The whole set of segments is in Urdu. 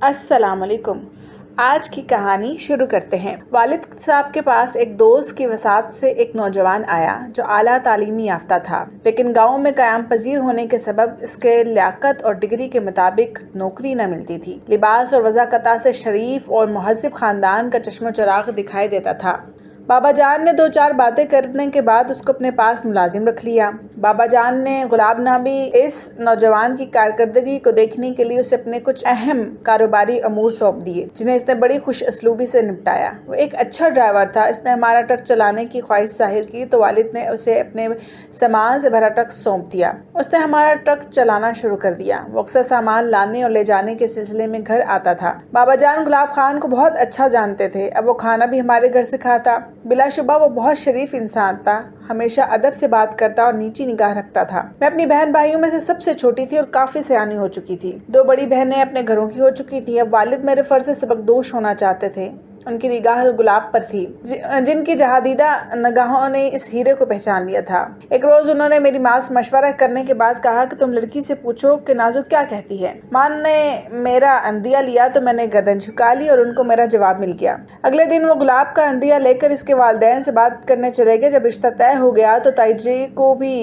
السلام علیکم۔ آج کی کہانی شروع کرتے ہیں۔ والد صاحب کے پاس ایک دوست کی وساطت سے ایک نوجوان آیا جو اعلیٰ تعلیمی یافتہ تھا، لیکن گاؤں میں قیام پذیر ہونے کے سبب اس کے لیاقت اور ڈگری کے مطابق نوکری نہ ملتی تھی۔ لباس اور وضاحت سے شریف اور مہذب خاندان کا چشم و چراغ دکھائی دیتا تھا۔ بابا جان نے 2-4 باتیں کرنے کے بعد اس کو اپنے پاس ملازم رکھ لیا۔ بابا جان نے غلام نبی اس نوجوان کی کارکردگی کو دیکھنے کے لیے اسے اپنے کچھ اہم کاروباری امور سونپ دیے، جنہیں اس نے بڑی خوش اسلوبی سے نپٹایا۔ وہ ایک اچھا ڈرائیور تھا۔ اس نے ہمارا ٹرک چلانے کی خواہش ظاہر کی تو والد نے اسے اپنے سامان سے بھرا ٹرک سونپ دیا۔ اس نے ہمارا ٹرک چلانا شروع کر دیا۔ وہ اکثر سامان لانے اور لے جانے کے سلسلے میں گھر آتا تھا۔ بابا جان گلاب خان کو بہت اچھا جانتے تھے۔ اب وہ کھانا بھی ہمارے گھر سے کھاتا۔ بلا شبہ وہ بہت شریف انسان تھا، ہمیشہ ادب سے بات کرتا اور نیچی نگاہ رکھتا تھا۔ میں اپنی بہن بھائیوں میں سے سب سے چھوٹی تھی اور کافی سیانی ہو چکی تھی۔ 2 بڑی بہنیں اپنے گھروں کی ہو چکی تھی۔ اب والد میرے فرض سے سبق دوش ہونا چاہتے تھے۔ ان کی نگاہ گلاب پر تھی، جن کی جہادیدہ نگاہوں نے اس ہیرے کو پہچان لیا تھا۔ ایک روز انہوں نے میری ماں سے مشورہ کرنے کے بعد کہا کہ تم لڑکی سے پوچھو کہ نازو کیا کہتی ہے۔ ماں نے میرا عندیہ لیا تو میں نے گردن جھکا لی اور ان کو میرا جواب مل گیا۔ اگلے دن وہ گلاب کا عندیہ لے کر اس کے والدین سے بات کرنے چلے گئے۔ جب رشتہ طے ہو گیا تو تائی جی کو بھی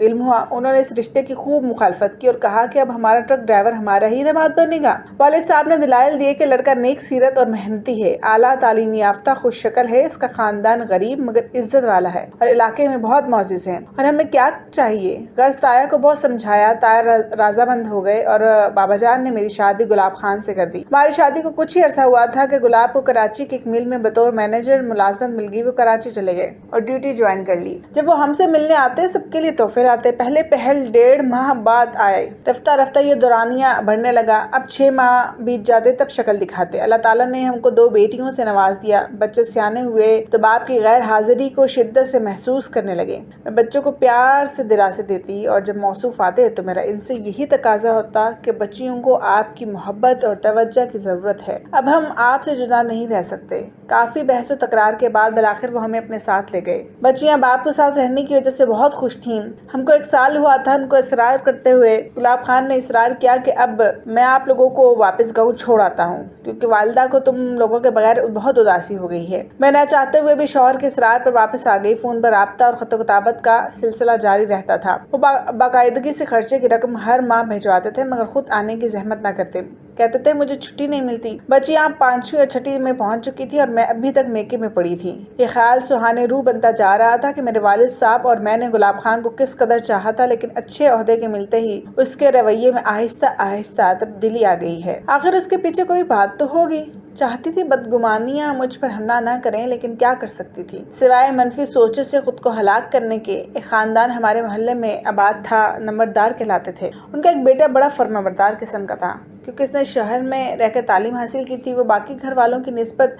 علم ہوا۔ انہوں نے اس رشتے کی خوب مخالفت کی اور کہا کہ اب ہمارا ٹرک ڈرائیور ہمارا ہی داماد بنے گا۔ والد صاحب نے دلائل دیے کہ لڑکا نیک سیرت اور محنتی ہے، اعلیٰ تعلیم یافتہ، خوش شکل ہے، اس کا خاندان غریب مگر عزت والا ہے اور علاقے میں بہت معزز ہے، اور ہمیں کیا چاہیے۔ غرض تایا کو بہت سمجھایا، تایا رضامند ہو گئے اور بابا جان نے میری شادی گلاب خان سے کر دی۔ ہماری شادی کو کچھ ہی عرصہ ہوا تھا کہ گلاب کو کراچی کی ایک مل میں بطور مینیجر ملازمت مل گئی۔ وہ کراچی چلے گئے اور ڈیوٹی جوائن کر لی۔ جب وہ ہم سے ملنے آتے سب کے لیے تحفے لاتے۔ پہلے 1.5 ماہ بعد آئے، رفتہ رفتہ یہ دورانیہ بڑھنے لگا۔ اب 6 ماہ بیت جاتے تب شکل دکھاتے۔ اللہ تعالیٰ نے ہم کو 2 بیٹیوں سے نواز دیا۔ بچے سیانے ہوئے تو باپ کی غیر حاضری کو شدت سے محسوس کرنے لگے۔ میں بچوں کو پیار سے دلاسے دیتی اور جب موصوف آتے تو میرا ان سے یہی تقاضا ہوتا کہ بچیوں کو آپ کی محبت اور توجہ کی ضرورت ہے، اب ہم آپ سے جدا نہیں رہ سکتے۔ کافی بحث و تکرار کے بعد بالآخر وہ ہمیں اپنے ساتھ لے گئے۔ بچیاں باپ کے ساتھ رہنے کی وجہ سے بہت خوش تھیں۔ ہم کو 1 سال ہوا تھا ان کو اصرار کرتے ہوئے۔ گلاب خان نے اصرار کیا کہ اب میں آپ لوگوں کو واپس گاؤں چھوڑ آتا ہوں کیونکہ والدہ کو تم لوگوں کے بغیر بہت اداسی ہو گئی ہے۔ میں نہ چاہتے ہوئے بھی شوہر کے اصرار پر واپس آ گئی۔ فون پر رابطہ اور خط و کتابت کا سلسلہ جاری رہتا تھا۔ وہ باقاعدگی سے خرچے کی رقم ہر ماہ بھجواتے تھے مگر خود آنے کی زحمت نہ کرتے۔ کہتے تھے مجھے چھٹی نہیں ملتی۔ بچیاں 5ویں اور 6ٹھی میں پہنچ چکی تھی اور میں ابھی تک میکے میں پڑی تھی۔ یہ خیال سہانے روح بنتا جا رہا تھا کہ میرے والد صاحب اور میں نے گلاب خان کو کس قدر چاہا تھا، لیکن اچھے عہدے کے ملتے ہی اس کے رویے میں آہستہ آہستہ تبدیلی آ گئی ہے۔ آخر اس کے پیچھے کوئی بات تو ہوگی۔ چاہتی تھی بدگمانیاں مجھ پر حملہ نہ کریں، لیکن کیا کر سکتی تھی سوائے منفی سوچوں سے خود کو ہلاک کرنے کے۔ ایک خاندان ہمارے محلے میں آباد تھا، نمبردار کہلاتے تھے۔ ان کا ایک بیٹا بڑا فرمانبردار قسم کا تھا۔ کیونکہ اس نے شہر میں رہ کر تعلیم حاصل کی تھی، وہ باقی گھر والوں کی نسبت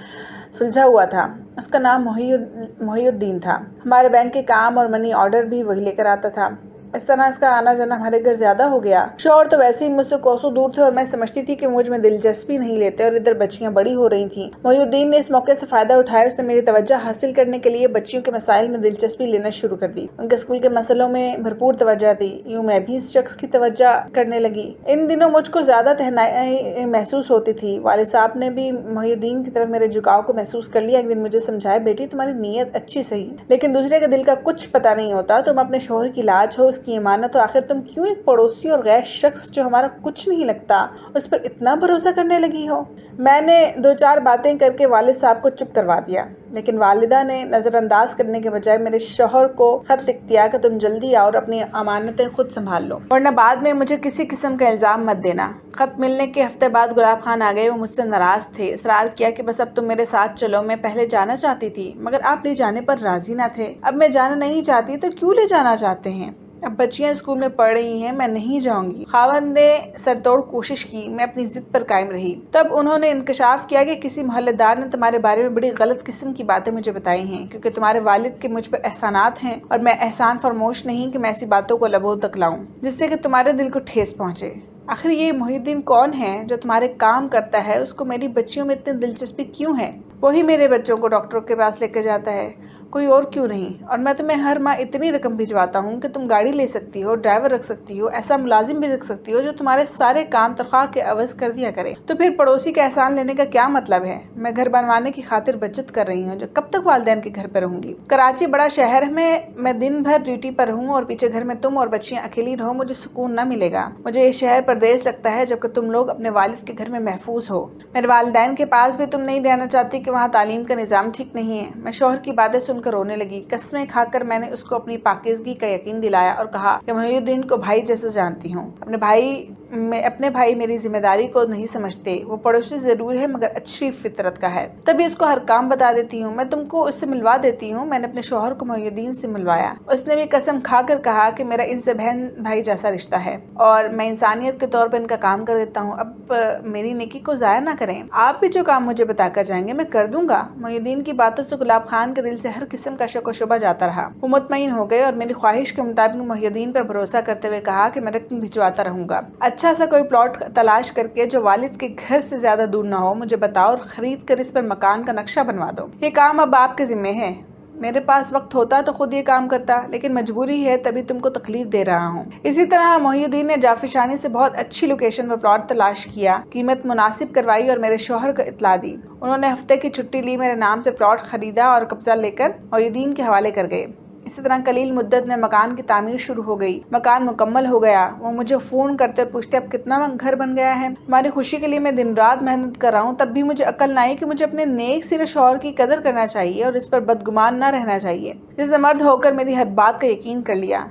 سلجھا ہوا تھا۔ اس کا نام محی الدین تھا۔ ہمارے بینک کے کام اور منی آرڈر بھی وہی لے کر آتا تھا۔ اس طرح اس کا آنا جانا ہمارے گھر زیادہ ہو گیا۔ شوہر تو ویسے ہی مجھ سے کوسوں دور تھے اور میں سمجھتی تھی کہ مجھ میں دلچسپی نہیں لیتے، اور ادھر بچیاں بڑی ہو رہی تھیں۔ محی الدین نے اس موقع سے فائدہ اٹھایا۔ اس نے میری توجہ حاصل کرنے کے لیے بچیوں کے مسائل میں دلچسپی لینا شروع کر دی۔ ان کے اسکول کے مسئلوں میں بھرپور توجہ دی۔ یوں میں بھی اس شخص کی توجہ کرنے لگی۔ ان دنوں مجھ کو زیادہ تنہائی محسوس ہوتی تھی۔ والد صاحب نے بھی محی الدین کی طرف میرے جھکاؤ کو محسوس کر لیا۔ ایک دن مجھے سمجھایا، بیٹی تمہاری نیت اچھی صحیح، لیکن دوسرے کے دل کا کچھ پتہ نہیں ہوتا۔ تم اپنے شوہر کی لاج ہو، اس کی امانت ہو، آخر تم کیوں ایک پڑوسی اور غیر شخص جو ہمارا کچھ نہیں لگتا اس پر اتنا بھروسہ کرنے لگی ہو؟ میں نے 2-4 باتیں کر کے والد صاحب کو چپ کروا دیا، لیکن والدہ نے نظر انداز کرنے کے بجائے میرے شوہر کو خط لکھ دیا کہ تم جلدی آؤ اور اپنی امانتیں خود سنبھال لو، ورنہ بعد میں مجھے کسی قسم کا الزام مت دینا۔ خط ملنے کے ہفتے بعد گلاب خان آ گئے۔ وہ مجھ سے ناراض تھے۔ اصرار کیا کہ بس اب تم میرے ساتھ چلو۔ میں پہلے جانا چاہتی تھی مگر آپ لے جانے پر راضی نہ تھے۔ اب میں جانا نہیں چاہتی تو کیوں لے جانا چاہتے ہیں؟ اب بچیاں اسکول میں پڑھ رہی ہیں، میں نہیں جاؤں گی۔ خاوند نے سر توڑ کوشش کی، میں اپنی ضد پر قائم رہی۔ تب انہوں نے انکشاف کیا کہ کسی محلے دار نے تمہارے بارے میں بڑی غلط قسم کی باتیں مجھے بتائی ہیں، کیونکہ تمہارے والد کے مجھ پر احسانات ہیں اور میں احسان فرموش نہیں کہ میں ایسی باتوں کو لبوں تک لاؤں جس سے کہ تمہارے دل کو ٹھیس پہنچے۔ آخر یہ محی الدین کون ہے جو تمہارے کام کرتا ہے؟ اس کو میری بچیوں میں اتنی دلچسپی کیوں ہے؟ وہی میرے بچوں کو ڈاکٹروں کے پاس لے کے جاتا ہے، کوئی اور کیوں نہیں؟ اور میں تمہیں ہر ماہ اتنی رقم بھجواتا ہوں کہ تم گاڑی لے سکتی ہو، ڈرائیور رکھ سکتی ہو، ایسا ملازم بھی رکھ سکتی ہو جو تمہارے سارے کام تنخواہ کے عوض کر دیا کرے۔ تو پھر پڑوسی کا احسان لینے کا کیا مطلب ہے؟ میں گھر بنوانے کی خاطر بچت کر رہی ہوں جو کب تک والدین کے گھر پہ رہوں گی؟ کراچی بڑا شہر میں دن بھر ڈیوٹی پر ہوں اور پیچھے گھر میں تم اور بچیاں اکیلی رہو، مجھے سکون نہ ملے گا۔ مجھے یہ شہر پردیس لگتا ہے جبکہ تم لوگ اپنے والد کے گھر میں محفوظ ہو۔ میرے والدین کے پاس بھی تم نہیں رہنا چاہتی کہ وہاں تعلیم کا نظام ٹھیک نہیں ہے۔ میں شوہر کی باتیں سن کر رونے لگی۔ قسمیں کھا کر میں نے اس کو اپنی پاکیزگی کا یقین دلایا اور کہا کہ محی الدین کو بھائی جیسا جانتی ہوں۔ اپنے بھائی میری ذمہ داری کو نہیں سمجھتے، وہ پڑوسی ضرور ہے مگر اچھی فطرت کا ہے، تبھی اس کو ہر کام بتا دیتی ہوں۔ میں تم کو اس سے ملوا دیتی ہوں۔ میں نے اپنے شوہر کو محی الدین سے ملوایا۔ اس نے بھی قسم کھا کر کہا کہ میرا ان سے بہن بھائی جیسا رشتہ ہے اور میں انسانیت کے طور پر ان کا کام کر دیتا ہوں۔ اب میری نیکی کو ضائع نہ کریں، آپ بھی جو کام مجھے بتا کر جائیں گے میں کر دوں گا۔ محی الدین کی باتوں سے گلاب خان کے دل سے ہر قسم کا شک و شبہ جاتا رہا۔ وہ مطمئن ہو گئے اور میری خواہش کے مطابق محی الدین پر بھروسہ کرتے ہوئے کہا کہ میں رقم بھجواتا رہوں گا۔ اچھا سا کوئی پلاٹ تلاش کر کے جو والد کے گھر سے زیادہ دور نہ ہو مجھے بتاؤ اور خرید کر اس پر مکان کا نقشہ بنوا دو۔ یہ کام اب آپ کے ذمہ ہے۔ میرے پاس وقت ہوتا تو خود یہ کام کرتا، لیکن مجبوری ہے تبھی تم کو تکلیف دے رہا ہوں۔ اسی طرح محی الدین نے جافشانی سے بہت اچھی لوکیشن پر پلاٹ تلاش کیا، قیمت مناسب کروائی اور میرے شوہر کو اطلاع دی۔ انہوں نے ہفتے کی چھٹی لی، میرے نام سے پلاٹ خریدا اور قبضہ لے کر محی الدین کے حوالے کر گئے۔ اسی طرح قلیل مدت میں مکان کی تعمیر شروع ہو گئی۔ مکان مکمل ہو گیا۔ وہ مجھے فون کرتے پوچھتے اب کتنا گھر بن گیا ہے؟ تمہاری خوشی کے لیے میں دن رات محنت کر رہا ہوں، تب بھی مجھے عقل نہ آئی کہ مجھے اپنے نیک سرے شوہر کی قدر کرنا چاہیے اور اس پر بدگمان نہ رہنا چاہیے، جس نے مرد ہو کر میری ہر بات کا یقین کر لیا۔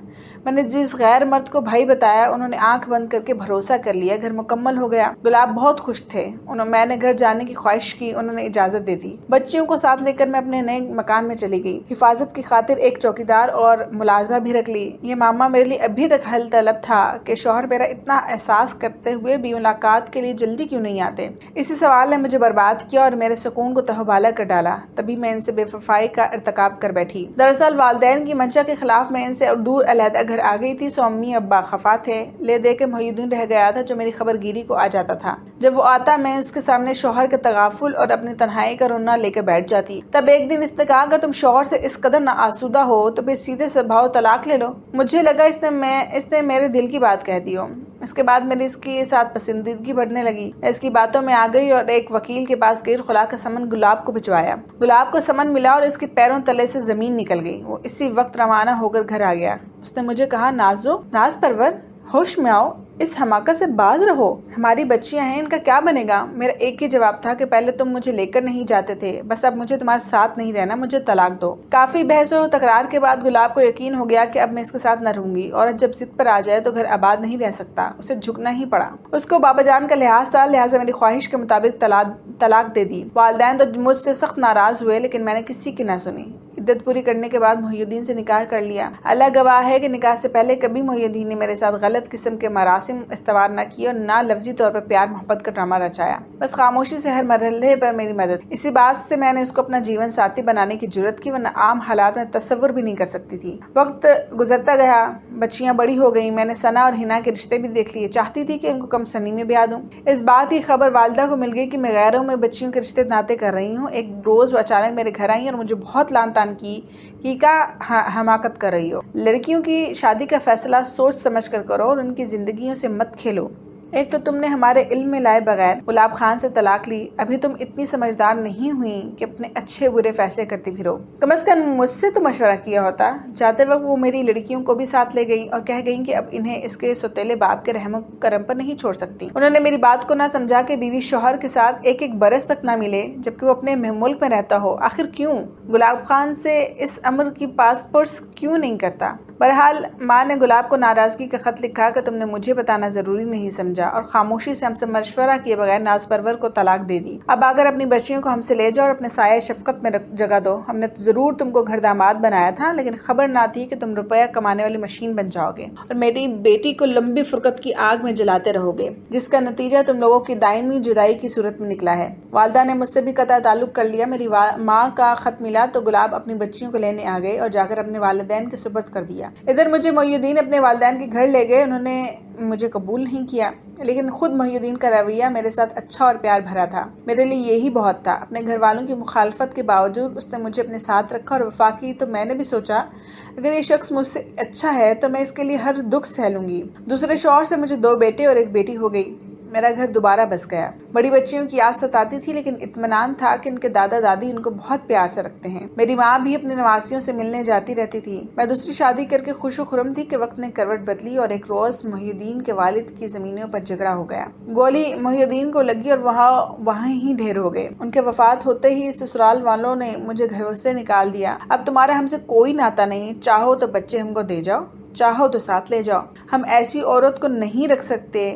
میں نے جس غیر مرد کو بھائی بتایا انہوں نے آنکھ بند کر کے بھروسہ کر لیا۔ گھر مکمل ہو گیا۔ گلاب بہت خوش تھے۔ میں نے گھر جانے کی خواہش کی، انہوں نے اجازت دے دی۔ بچیوں کو ساتھ لے کر میں اپنے نئے مکان میں چلی گئی۔ حفاظت کی خاطر ایک چوکیدار اور ملازمہ بھی رکھ لی۔ یہ معامہ میرے لیے ابھی تک حل طلب تھا کہ شوہر میرا اتنا احساس کرتے ہوئے بھی ملاقات کے لیے جلدی کیوں نہیں آتے۔ اسی سوال نے مجھے برباد کیا اور میرے سکون کو تہوبالا کر ڈالا۔ تبھی میں ان سے بے وفائی کا ارتکاب کر بیٹھی۔ دراصل والدین کی منشا کے خلاف میں ان سے دور علیحدہ گھر آ گئی تھی، سو امی ابا خفا تھے۔ لے دے کے محی الدین رہ گیا تھا جو میری خبر گیری کو آ جاتا تھا۔ جب وہ آتا میں اس کے سامنے شوہر کے تغافل اور اپنی تنہائی کا رونا لے کے بیٹھ جاتی۔ تب ایک دن اس نے کہا کہ تم شوہر سے اس قدر نہ آسودہ ہو تو پھر سیدھے سے بھاؤ طلاق لے لو۔ مجھے لگا اس نے میرے دل کی بات کہہ دی ہو۔ اس کے بعد میری اس کے ساتھ پسندیدگی بڑھنے لگی۔ میں اس کی باتوں میں آ گئی اور ایک وکیل کے پاس گئی، خلا کا سمن گلاب کو بھجوایا۔ گلاب کو سمن ملا اور اس کے پیروں تلے سے زمین نکل گئی۔ وہ اسی وقت روانہ ہو کر گھر آ گیا۔ اس نے مجھے کہا ناز پرور، ہوش میں آؤ، اس حماقہ سے باز رہو، ہماری بچیاں ہیں، ان کا کیا بنے گا؟ میرا ایک ہی جواب تھا کہ پہلے تم مجھے لے کر نہیں جاتے تھے، بس اب مجھے تمہارے ساتھ نہیں رہنا، مجھے طلاق دو۔ کافی بحث و تکرار کے بعد گلاب کو یقین ہو گیا کہ اب میں اس کے ساتھ نہ رہوں گی، اور جب ضد پر آ جائے تو گھر آباد نہیں رہ سکتا، اسے جھکنا ہی پڑا۔ اس کو بابا جان کا لحاظ تھا، لہٰذا میری خواہش کے مطابق طلاق دے دی۔ والدین تو مجھ سے سخت ناراض ہوئے لیکن میں نے کسی کی نہ سنی۔ عدت پوری کرنے کے بعد محی الدین سے نکاح کر لیا۔ اللہ گواہ ہے کہ نکاح سے پہلے کبھی محی الدین نے میرے ساتھ غلط قسم کے مراسم استوار نہ کیے اور نہ لفظی طور پر پیار محبت کا ڈرامہ رچایا، بس خاموشی سے ہر مرحلے پر میری مدد۔ اسی بات سے میں نے اس کو اپنا جیون ساتھی بنانے کی جرت کی، ورنہ عام حالات میں تصور بھی نہیں کر سکتی تھی۔ وقت گزرتا گیا، بچیاں بڑی ہو گئیں، میں نے ثنا اور ہنا کے رشتے بھی دیکھ لیے، چاہتی تھی کہ ان کو کم سنی میں بیاہ دوں۔ اس بات کی خبر والدہ کو مل گئی کہ میں غیروں میں بچیوں کے رشتے ناطے کر رہی ہوں۔ ایک روز وہ اچانک میرے گھر آئی اور مجھے بہت لان تان کی کیا حماقت کر رہی ہو، لڑکیوں کی شادی کا فیصلہ سوچ سمجھ کر کرو اور ان کی زندگیوں سے مت کھیلو۔ ایک تو تم نے ہمارے علم میں لائے بغیر گلاب خان سے طلاق لی، ابھی تم اتنی سمجھدار نہیں ہوئی کہ اپنے اچھے برے فیصلے کرتی پھرو، کم از کم مجھ سے تو مشورہ کیا ہوتا۔ جاتے وقت وہ میری لڑکیوں کو بھی ساتھ لے گئی اور کہہ گئی کہ اب انہیں اس کے سوتیلے باپ کے رحم و کرم پر نہیں چھوڑ سکتی۔ انہوں نے میری بات کو نہ سمجھا کہ بیوی شوہر کے ساتھ ایک برس تک نہ ملے جبکہ وہ اپنے ملک میں رہتا ہو۔ آخر کیوں گلاب خان سے اس امر کی پاس پرس کیوں نہیں کرتا؟ بہرحال ماں نے گلاب کو ناراضگی کا خط لکھا کہ تم نے مجھے بتانا ضروری نہیں سمجھا اور خاموشی سے ہم سے مشورہ کیے بغیر ناز پرور کو طلاق دے دی۔ اب اگر اپنی بچیوں کو ہم سے لے جاؤ اور اپنے سایہ شفقت میں جگہ دو۔ ہم نے ضرور تم کو گھر داماد بنایا تھا لیکن خبر نہ تھی کہ تم روپیہ کمانے والی مشین بن جاؤ گے اور میری بیٹی کو لمبی فرقت کی آگ میں جلاتے رہو گے، جس کا نتیجہ تم لوگوں کی دائمی جدائی کی صورت میں نکلا ہے۔ والدہ نے مجھ سے بھی قطع تعلق کر لیا۔ میری ماں کا خط ملا تو گلاب اپنی بچیوں کو لینے آ گئے اور جا کر اپنے والدین کے سپرد کر دیا۔ ادھر مجھے محی الدین اپنے والدین کے گھر لے گئے، انہوں نے مجھے قبول نہیں کیا۔ لیکن خود محی الدین کا رویہ میرے ساتھ اچھا اور پیار بھرا تھا. میرے لیے یہی بہت تھا. اپنے گھر والوں کی مخالفت کے باوجود اس نے مجھے اپنے ساتھ رکھا اور وفا کی. تو میں نے بھی سوچا اگر یہ شخص مجھ سے اچھا ہے تو میں اس کے لیے ہر دکھ سہ لوں گی. دوسرے شوہر سے مجھے 2 بیٹے اور 1 بیٹی ہو گئی. میرا گھر دوبارہ بس گیا. بڑی بچیوں کی آس ستاتی تھی لیکن اطمینان تھا کہ ان کے دادا دادی ان کو بہت پیار سے رکھتے ہیں. میری ماں بھی اپنے نواسیوں سے ملنے جاتی رہتی تھی. میں دوسری شادی کر کے خوش و خرم تھی کہ وقت نے کروٹ بدلی اور ایک روز محی الدین کے والد کی زمینوں پر جھگڑا ہو گیا. گولی محی الدین کو لگی اور وہاں ہی ڈھیر ہو گئے. ان کے وفات ہوتے ہی سسرال والوں نے مجھے گھر سے نکال دیا. اب تمہارا ہم سے کوئی ناتا نہیں. چاہو تو بچے ہم کو دے جاؤ, چاہو تو ساتھ لے جاؤ. ہم ایسی عورت کو نہیں رکھ سکتے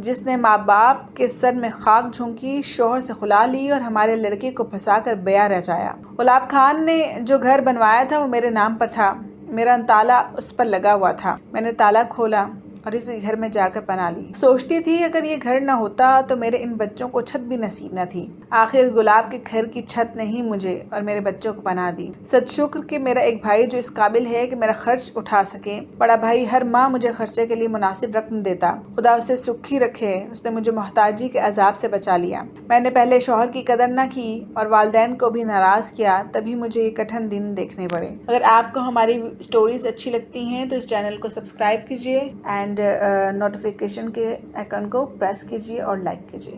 جس نے ماں باپ کے سر میں خاک جھونکی, شوہر سے خلا لی اور ہمارے لڑکے کو پھنسا کر بیاہ رچایا. غلاب خان نے جو گھر بنوایا تھا وہ میرے نام پر تھا. میرا تالا اس پر لگا ہوا تھا. میں نے تالا کھولا اور اس گھر میں جا کر پناہ لی. سوچتی تھی اگر یہ گھر نہ ہوتا تو میرے ان بچوں کو چھت بھی نصیب نہ تھی. آخر گلاب کے گھر کی چھت نے ہی مجھے اور میرے بچوں کو پناہ دی. سد شکر کہ میرا ایک بھائی جو اس قابل ہے کہ میرا خرچ اٹھا سکے. بڑا بھائی ہر ماہ مجھے خرچے کے لیے مناسب رقم دیتا. خدا اسے سکھی رکھے. اس نے مجھے محتاجی کے عذاب سے بچا لیا. میں نے پہلے شوہر کی قدر نہ کی اور والدین کو بھی ناراض کیا, تبھی مجھے یہ کٹھن دن دیکھنے پڑے. اگر آپ کو ہماری سٹوریز اچھی لگتی ہیں تو اس چینل کو سبسکرائب کیجیے اینڈ نوٹیفیکیشن کے آئیکن کو پریس کیجیے اور لائک کیجیے.